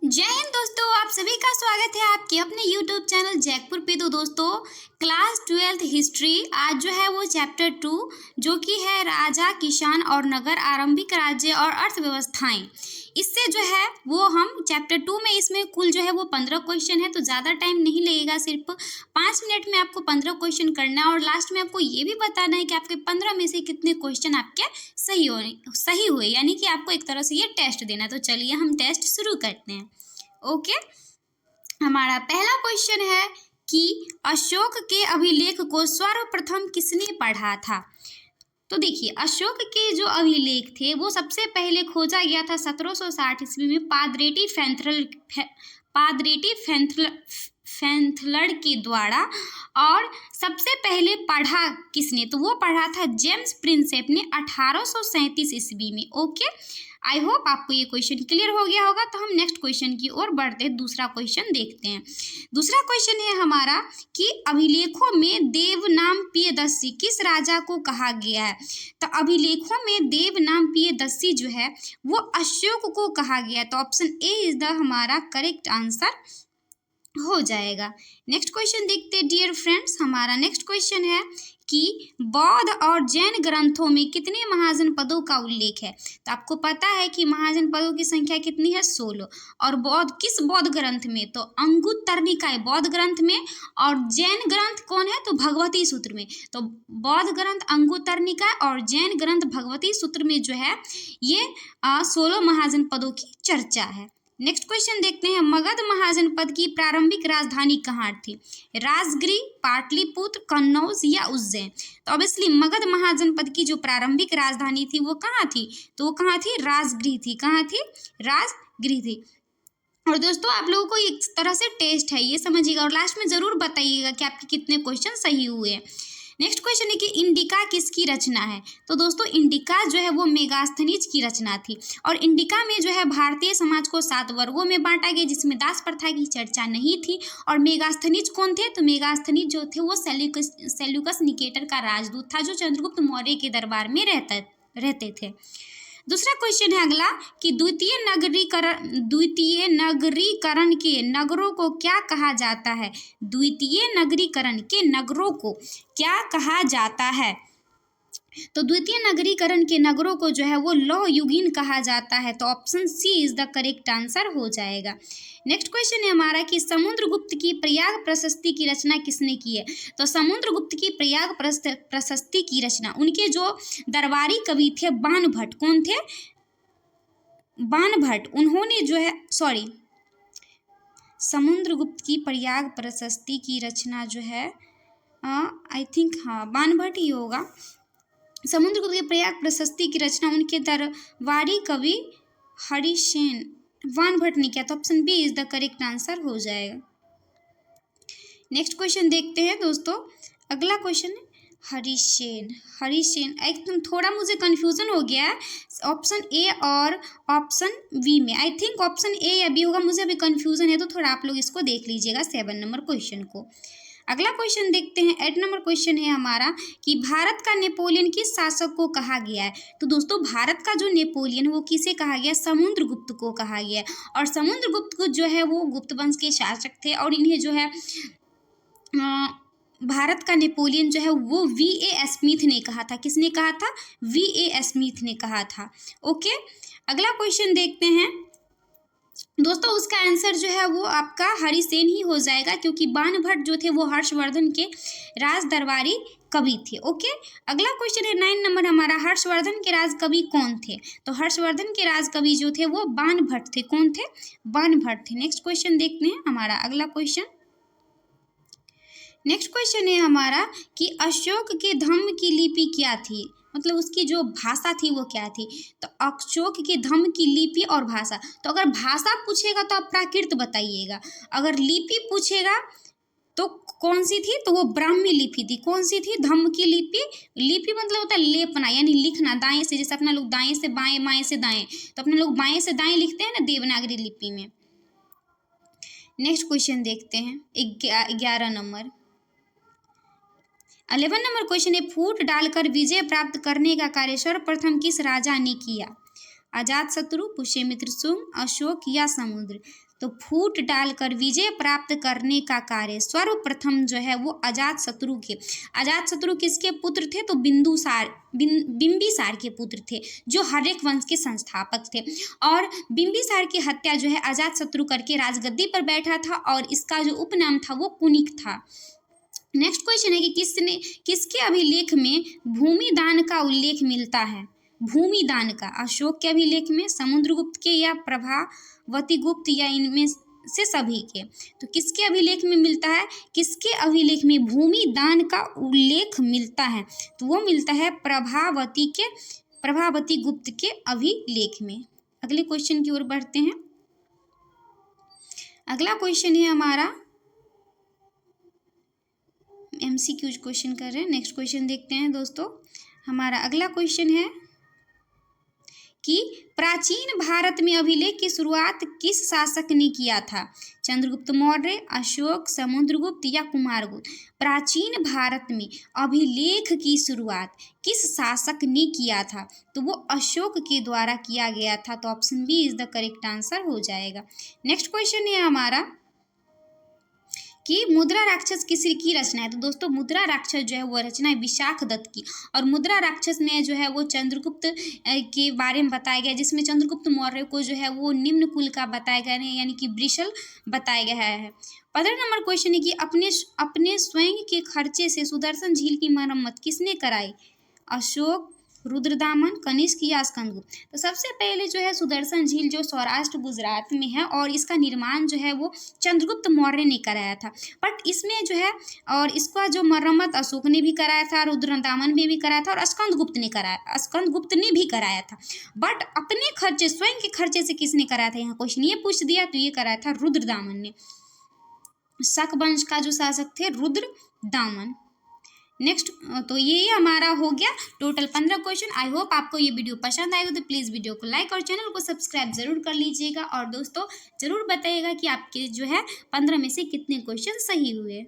जय हिंद दोस्तों, आप सभी का स्वागत है आपके अपने YouTube चैनल जयपुर पे। तो दोस्तों क्लास 12th हिस्ट्री आज जो है वो चैप्टर 2 जो कि है राजा, किसान और नगर, आरंभिक राज्य और अर्थव्यवस्थाएं, इससे जो है वो हम चैप्टर 2 में इसमें कुल जो है वो 15 क्वेश्चन है। तो ज़्यादा टाइम नहीं लगेगा, सिर्फ 5 मिनट में आपको 15 क्वेश्चन करना है और लास्ट में आपको ये भी बताना है कि आपके 15 में से कितने क्वेश्चन आपके सही हुए, यानी कि आपको एक तरह से ये टेस्ट देना है। तो चलिए हम टेस्ट शुरू करते हैं। ओके, हमारा पहला क्वेश्चन है कि अशोक के अभिलेख को सर्वप्रथम किसने पढ़ा था। तो देखिए, अशोक के जो अभिलेख थे वो सबसे पहले खोजा गया था 1760 ईस्वी में पादरेटी फैंथलर के द्वारा। और सबसे पहले पढ़ा किसने, तो वो पढ़ा था जेम्स प्रिंसेप ने 1837 ईस्वी में। ओके, आई होप आपको ये क्वेश्चन क्लियर हो गया होगा। तो हम नेक्स्ट क्वेश्चन की ओर बढ़ते हैं, दूसरा क्वेश्चन देखते हैं। दूसरा क्वेश्चन है हमारा कि अभिलेखों में देवनाम प्रियदर्शी किस राजा को कहा गया है। तो अभिलेखों में देवनाम प्रियदर्शी जो है वो अशोक को कहा गया है। तो ऑप्शन ए इज द हमारा करेक्ट आंसर हो जाएगा। नेक्स्ट क्वेश्चन देखते हैं डियर फ्रेंड्स। हमारा नेक्स्ट क्वेश्चन है कि बौद्ध और जैन ग्रंथों में कितने महाजनपदों का उल्लेख है। तो आपको पता है कि महाजनपदों की संख्या कितनी है, 16। और किस बौद्ध ग्रंथ में, तो अंगुत्तर निकाय बौद्ध ग्रंथ में। और जैन ग्रंथ कौन है, तो भगवती सूत्र में। तो बौद्ध ग्रंथ अंगुत्तर निकाय और जैन ग्रंथ भगवती सूत्र में जो है ये 16 महाजनपदों की चर्चा है। नेक्स्ट क्वेश्चन देखते हैं, मगध महाजनपद की प्रारंभिक राजधानी कहाँ थी। राजगृह, पाटलिपुत्र, कन्नौज या उज्जैन। तो ऑब्वियसली मगध महाजनपद की जो प्रारंभिक राजधानी थी वो कहाँ थी, तो वो कहाँ थी, राजगृह थी। कहाँ थी, राजगृह थी। और दोस्तों आप लोगों को एक तरह से टेस्ट है, ये समझिएगा और लास्ट में ज़रूर बताइएगा कि आपके कितने क्वेश्चन सही हुए हैं। नेक्स्ट क्वेश्चन है कि इंडिका किसकी रचना है। तो दोस्तों इंडिका जो है वो मेगास्थनीज की रचना थी। और इंडिका में जो है भारतीय समाज को 7 वर्गों में बांटा गया, जिसमें दास प्रथा की चर्चा नहीं थी। और मेगास्थनीज कौन थे, तो मेगास्थनीज जो थे वो सेल्यूकस निकेटर का राजदूत था, जो चंद्रगुप्त मौर्य के दरबार में रहते थे। दूसरा क्वेश्चन है अगला कि द्वितीय नगरीकरण के नगरों को क्या कहा जाता है। द्वितीय नगरीकरण के नगरों को क्या कहा जाता है। तो द्वितीय नगरीकरण के नगरों को जो है वो लौह युगीन कहा जाता है। तो option C is the correct answer हो जाएगा। नेक्स्ट क्वेश्चन है हमारा कि समुद्रगुप्त की प्रयाग प्रशस्ति की रचना किसने की है। तो समुद्रगुप्त की प्रयाग प्रशस्ति की रचना उनके जो दरबारी कवि थे बाणभट्ट, कौन थे, बाणभट्ट, उन्होंने जो है समुद्रगुप्त की प्रयाग प्रशस्ति की रचना जो है आई थिंक बाणभट्ट ही होगा। समुद्रगुप्त की प्रयाग प्रशस्ति की रचना उनके दरबारी कवि हरिसेन, बाणभट्ट ने किया। तो option B is the correct answer हो जाएगा। नेक्स्ट क्वेश्चन देखते हैं दोस्तों। अगला क्वेश्चन है हरिसेन एकदम थोड़ा मुझे कंफ्यूजन हो गया है ऑप्शन ए और ऑप्शन बी में। आई थिंक ऑप्शन ए या बी होगा, मुझे अभी कंफ्यूजन है, तो थोड़ा आप लोग इसको देख लीजिएगा 7 नंबर क्वेश्चन को। अगला क्वेश्चन देखते हैं, 8 नंबर क्वेश्चन है हमारा कि भारत का नेपोलियन किस शासक को कहा गया है। तो दोस्तों भारत का जो नेपोलियन वो किसे कहा गया, समुद्रगुप्त को कहा गया है। और समुद्रगुप्त को जो है वो गुप्त वंश के शासक थे और इन्हें जो है भारत का नेपोलियन जो है वो V.A. स्मिथ ने कहा था। किसने कहा था, V.A. स्मिथ ने कहा था। ओके, अगला क्वेश्चन देखते हैं दोस्तों। उसका आंसर जो है वो आपका हरिसेन ही हो जाएगा, क्योंकि बाणभट्ट जो थे वो हर्षवर्धन के राज दरबारी कवि थे। ओके, अगला क्वेश्चन है 9 नंबर हमारा, हर्षवर्धन के राज कवि कौन थे। तो हर्षवर्धन के राज कवि जो थे वो बाणभट्ट थे। कौन थे, बाणभट्ट थे। नेक्स्ट क्वेश्चन देखते हैं हमारा अगला क्वेश्चन। नेक्स्ट क्वेश्चन है हमारा कि अशोक के धम्म की लिपि क्या थी, मतलब उसकी जो भाषा थी वो क्या थी। तो अशोक के धम्म की लिपि और भाषा, तो अगर भाषा पूछेगा तो आप प्राकृत बताइएगा, अगर लिपि पूछेगा तो कौन सी थी, तो वो ब्राह्मी लिपि थी। कौन सी थी, धम्म की लिपि मतलब होता है लेपना, यानी लिखना दाएं से, जैसे अपना लोग दाएं से बाएं, बाएं से दाएं, तो अपने लोग बाएं से दाएं लिखते हैं ना देवनागरी लिपि में। नेक्स्ट क्वेश्चन देखते हैं 11 नंबर। 11 नंबर क्वेश्चन है, फूट डालकर विजय प्राप्त करने का कार्य सर्वप्रथम किस राजा ने किया। अजातशत्रु, पुष्यमित्र शुंग, अशोक या समुद्र। तो फूट डालकर विजय प्राप्त करने का कार्य सर्वप्रथम जो है वो अजातशत्रु किसके पुत्र थे? तो बिंबिसार के पुत्र थे, जो हर्यक वंश के संस्थापक थे। और बिंबिसार की हत्या जो है अजातशत्रु करके राजगद्दी पर बैठा था और इसका जो उपनाम था वो कुनिक था। नेक्स्ट क्वेश्चन है कि किसके अभिलेख में भूमिदान का उल्लेख मिलता है? भूमिदान का अशोक के अभिलेख में, समुद्रगुप्त के या प्रभावती गुप्त या इनमें से सभी के? तो किसके अभिलेख में मिलता है? किसके अभिलेख में भूमिदान का उल्लेख मिलता है? तो वो मिलता है प्रभावती गुप्त के अभिलेख में। अगले क्वेश्चन की ओर बढ़ते हैं। अगला क्वेश्चन है हमारा MCQ क्वेश्चन कर रहे हैं। नेक्स्ट क्वेश्चन देखते हैं दोस्तों। हमारा अगला क्वेश्चन है कि प्राचीन भारत में अभिलेख की शुरुआत किस शासक ने किया था? चंद्रगुप्त मौर्य, अशोक, समुद्रगुप्त या कुमारगुप्त? प्राचीन भारत में अभिलेख की शुरुआत किस शासक ने किया था? तो वो अशोक के द्वारा किया गया था। तो option B is the correct answer हो जाएगा। नेक्स्ट क्वेश्चन है हमारा कि मुद्रा राक्षस किसकी रचना है? तो दोस्तों मुद्रा राक्षस जो है वो रचना है विशाखदत्त की। और मुद्रा राक्षस में जो है वो चंद्रगुप्त के बारे में बताया गया, जिसमें चंद्रगुप्त मौर्य को जो है वो निम्न कुल का बताया गया है, यानी कि वृषल बताया गया है। 15 नंबर क्वेश्चन है कि अपने स्वयं के खर्चे से सुदर्शन झील की मरम्मत किसने कराई? अशोक, रुद्रदामन, कनिष्क या स्कंदगुप्त? तो सबसे पहले जो है सुदर्शन झील जो सौराष्ट्र गुजरात में है और इसका निर्माण जो है वो चंद्रगुप्त मौर्य ने कराया था। बट इसमें जो है और इसका जो मरम्मत अशोक ने भी कराया था, रुद्रदामन ने भी कराया था और स्कंदगुप्त ने भी कराया था। बट अपने खर्चे, स्वयं के खर्चे से किसने कराया था? यहाँ क्वेश्चन ये पूछ दिया, तो ये कराया था रुद्रदामन ने। शक वंश का जो शासक थे रुद्रदामन। नेक्स्ट तो ये हमारा हो गया टोटल 15 क्वेश्चन। आई होप आपको ये वीडियो पसंद आएगा, तो प्लीज़ वीडियो को लाइक और चैनल को सब्सक्राइब जरूर कर लीजिएगा। और दोस्तों ज़रूर बताइएगा कि आपके जो है 15 में से कितने क्वेश्चन सही हुए।